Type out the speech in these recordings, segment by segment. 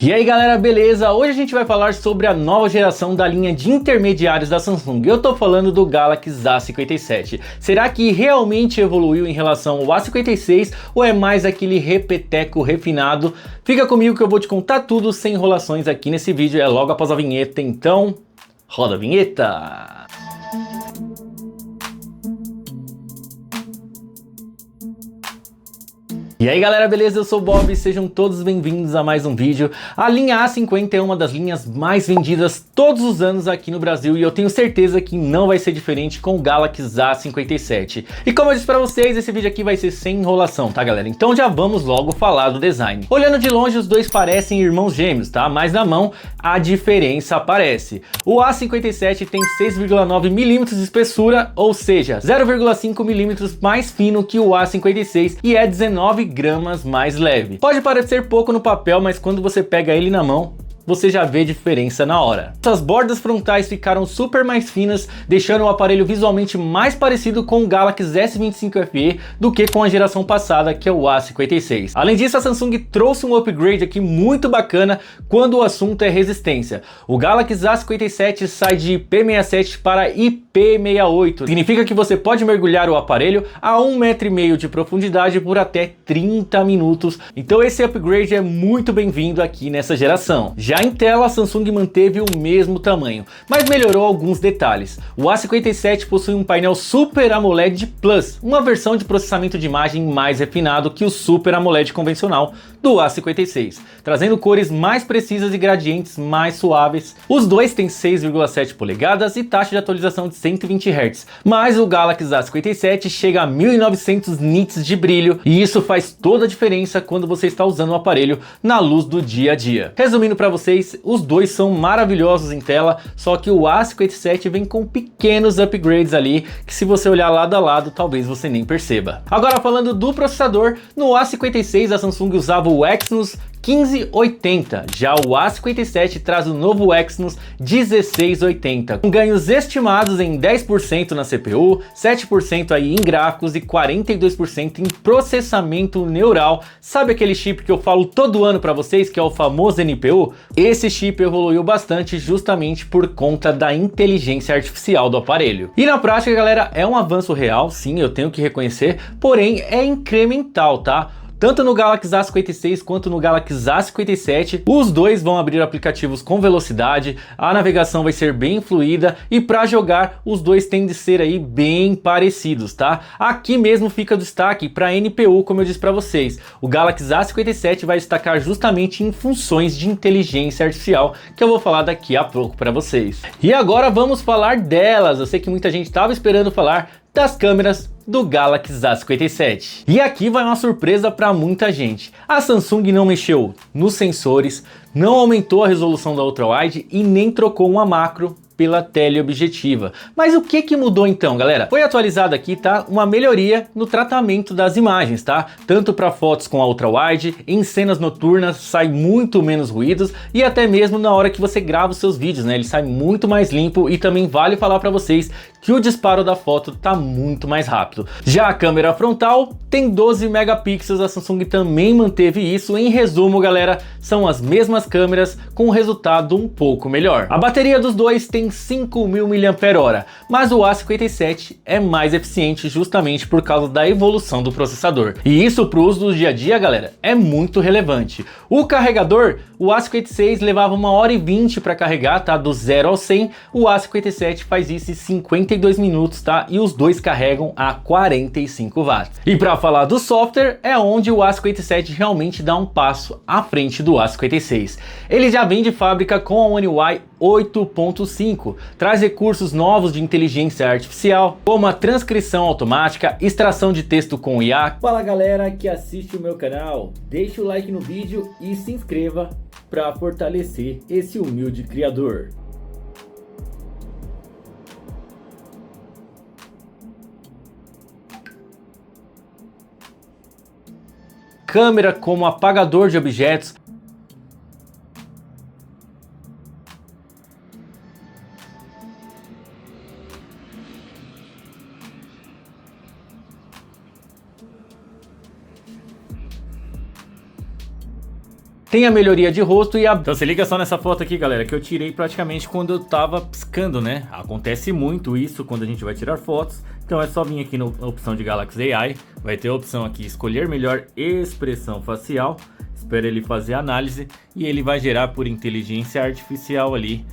E aí galera, beleza? Hoje a gente vai falar sobre a nova geração da linha de intermediários da Samsung. Eu tô falando do Galaxy A57. Será que realmente evoluiu em relação ao A56 ou é mais aquele repeteco refinado? Fica comigo que eu vou te contar tudo sem enrolações aqui nesse vídeo, é logo após a vinheta, então roda a vinheta! E aí galera, beleza? Eu sou o Bob, sejam todos bem-vindos a mais um vídeo. A linha A50 é uma das linhas mais vendidas todos os anos aqui no Brasil e eu tenho certeza que não vai ser diferente com o Galaxy A57. E como eu disse pra vocês, esse vídeo aqui vai ser sem enrolação, tá galera? Então já vamos logo falar do design. Olhando de longe, os dois parecem irmãos gêmeos, tá? Mas na mão a diferença aparece. O A57 tem 6,9mm de espessura, ou seja, 0,5mm mais fino que o A56 e é 19 gramas mais leve. Pode parecer pouco no papel, mas quando você pega ele na mão, você já vê diferença na hora. Essas bordas frontais ficaram super mais finas, deixando o aparelho visualmente mais parecido com o Galaxy S25 FE do que com a geração passada, que é o A56. Além disso, a Samsung trouxe um upgrade aqui muito bacana quando o assunto é resistência. O Galaxy A57 sai de IP67 para IP68. Significa que você pode mergulhar o aparelho a 1,5 m de profundidade por até 30 minutos. Então esse upgrade é muito bem-vindo aqui nessa geração. Já em tela, a Samsung manteve o mesmo tamanho, mas melhorou alguns detalhes. O A57 possui um painel Super AMOLED Plus, uma versão de processamento de imagem mais refinado que o Super AMOLED convencional do A56, trazendo cores mais precisas e gradientes mais suaves. Os dois têm 6,7 polegadas e taxa de atualização de 120 Hz, mas o Galaxy A57 chega a 1900 nits de brilho e isso faz toda a diferença quando você está usando o aparelho na luz do dia a dia. Resumindo para vocês, os dois são maravilhosos em tela, só que o A57 vem com pequenos upgrades ali, que se você olhar lado a lado, talvez você nem perceba. Agora falando do processador, no A56 a Samsung usava o Exynos 1580, já o A57 traz o novo Exynos 1680, com ganhos estimados em 10% na CPU, 7% aí em gráficos e 42% em processamento neural. Sabe aquele chip que eu falo todo ano para vocês, que é o famoso NPU? Esse chip evoluiu bastante justamente por conta da inteligência artificial do aparelho. E na prática, galera, é um avanço real, sim, eu tenho que reconhecer, porém é incremental, tá? Tanto no Galaxy A56 quanto no Galaxy A57, os dois vão abrir aplicativos com velocidade, a navegação vai ser bem fluida e para jogar os dois tendem de ser aí bem parecidos, tá? Aqui mesmo fica o destaque para NPU, como eu disse para vocês. O Galaxy A57 vai destacar justamente em funções de inteligência artificial, que eu vou falar daqui a pouco para vocês. E agora vamos falar delas. Eu sei que muita gente estava esperando falar das câmeras do Galaxy A57. E aqui vai uma surpresa para muita gente. A Samsung não mexeu nos sensores, não aumentou a resolução da ultra-wide e nem trocou uma macro pela teleobjetiva. Mas o que mudou então, galera? Foi atualizado aqui, tá? Uma melhoria no tratamento das imagens, tá? Tanto para fotos com a ultra-wide, em cenas noturnas sai muito menos ruídos e até mesmo na hora que você grava os seus vídeos, né? Ele sai muito mais limpo e também vale falar para vocês que o disparo da foto tá muito mais rápido. Já a câmera frontal tem 12 megapixels, a Samsung também manteve isso. Em resumo, galera, são as mesmas câmeras com um resultado um pouco melhor. A bateria dos dois tem 5.000 mAh, mas o A57 é mais eficiente justamente por causa da evolução do processador. E isso para o uso do dia a dia, galera, é muito relevante. O carregador, o A56 levava 1h20 para carregar, tá? Do 0 ao 100, o A57 faz isso em 52 minutos, tá? E os dois carregam a 45 watts. E para falar do software, é onde o A57 realmente dá um passo à frente do A56. Ele já vem de fábrica com a One UI 8.5, traz recursos novos de inteligência artificial, como a transcrição automática, extração de texto com IA. Fala galera que assiste o meu canal, deixa o like no vídeo e se inscreva para fortalecer esse humilde criador. Câmera como apagador de objetos. tem a melhoria de rosto e a... Então se liga só nessa foto aqui, galera, que eu tirei praticamente quando eu tava piscando, né? Acontece muito isso quando a gente vai tirar fotos. Então é só vir aqui na opção de Galaxy AI, vai ter a opção aqui, escolher melhor expressão facial. Espera ele fazer a análise e ele vai gerar por inteligência artificial ali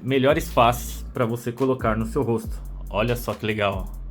melhores faces para você colocar no seu rosto. Olha só que legal, ó.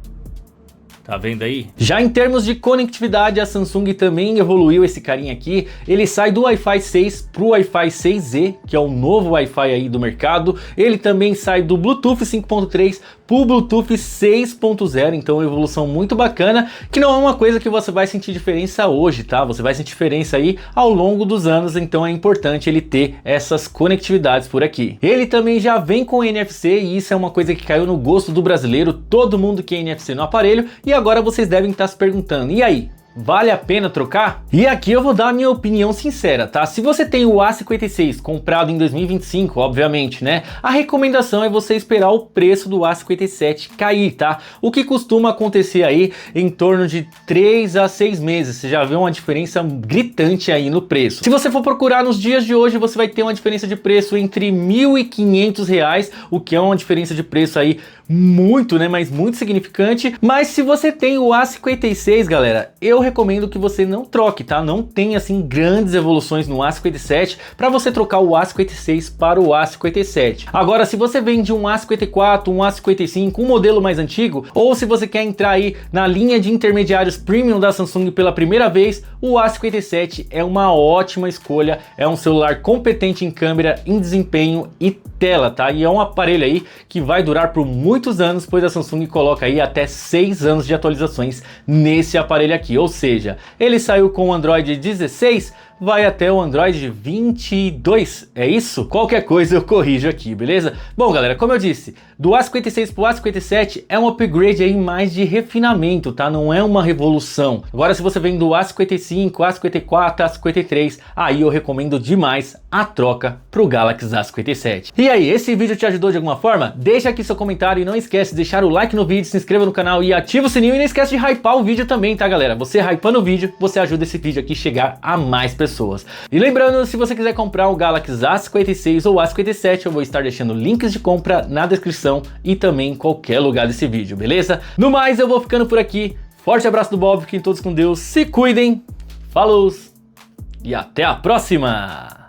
Tá vendo aí? Já em termos de conectividade, a Samsung também evoluiu esse carinha aqui. Ele sai do Wi-Fi 6 pro Wi-Fi 6E, que é o novo Wi-Fi aí do mercado. Ele também sai do Bluetooth 5.3 pro Bluetooth 6.0, então uma evolução muito bacana, que não é uma coisa que você vai sentir diferença hoje, tá? Você vai sentir diferença aí ao longo dos anos, então é importante ele ter essas conectividades por aqui. Ele também já vem com NFC e isso é uma coisa que caiu no gosto do brasileiro, todo mundo quer NFC no aparelho. E agora vocês devem estar se perguntando, e aí? Vale a pena trocar? E aqui eu vou dar a minha opinião sincera, tá? Se você tem o A56 comprado em 2025, obviamente, né? A recomendação é você esperar o preço do A57 cair, tá? O que costuma acontecer aí em torno de 3 a 6 meses. Você já vê uma diferença gritante aí no preço. Se você for procurar nos dias de hoje, você vai ter uma diferença de preço entre R$ 1.500, o que é uma diferença de preço aí muito, né? Mas muito significante. Mas se você tem o A56, galera, eu recomendo que você não troque, tá? Não tem assim grandes evoluções no A57 para você trocar o A56 para o A57. Agora, se você vende um A54, um A55, um modelo mais antigo, ou se você quer entrar aí na linha de intermediários premium da Samsung pela primeira vez, o A57 é uma ótima escolha. É um celular competente em câmera, em desempenho e tela, tá? E é um aparelho aí que vai durar por muitos anos, pois a Samsung coloca aí até 6 anos de atualizações nesse aparelho aqui. Ou seja, ele saiu com o Android 16, vai até o Android 22, é isso? Qualquer coisa eu corrijo aqui, beleza? Bom, galera, como eu disse, do A56 pro A57 é um upgrade aí mais de refinamento, tá? Não é uma revolução. Agora, se você vem do A55, A54, A53, aí eu recomendo demais a troca pro Galaxy A57. E aí, esse vídeo te ajudou de alguma forma? Deixa aqui seu comentário e não esquece de deixar o like no vídeo, se inscreva no canal e ativa o sininho. E não esquece de hypar o vídeo também, tá, galera? Você hypando o vídeo, você ajuda esse vídeo aqui a chegar a mais pessoas. E lembrando, se você quiser comprar o Galaxy A56 ou A57, eu vou estar deixando links de compra na descrição e também em qualquer lugar desse vídeo, beleza? No mais, eu vou ficando por aqui. Forte abraço do Bob, fiquem todos com Deus, se cuidem, falou e até a próxima!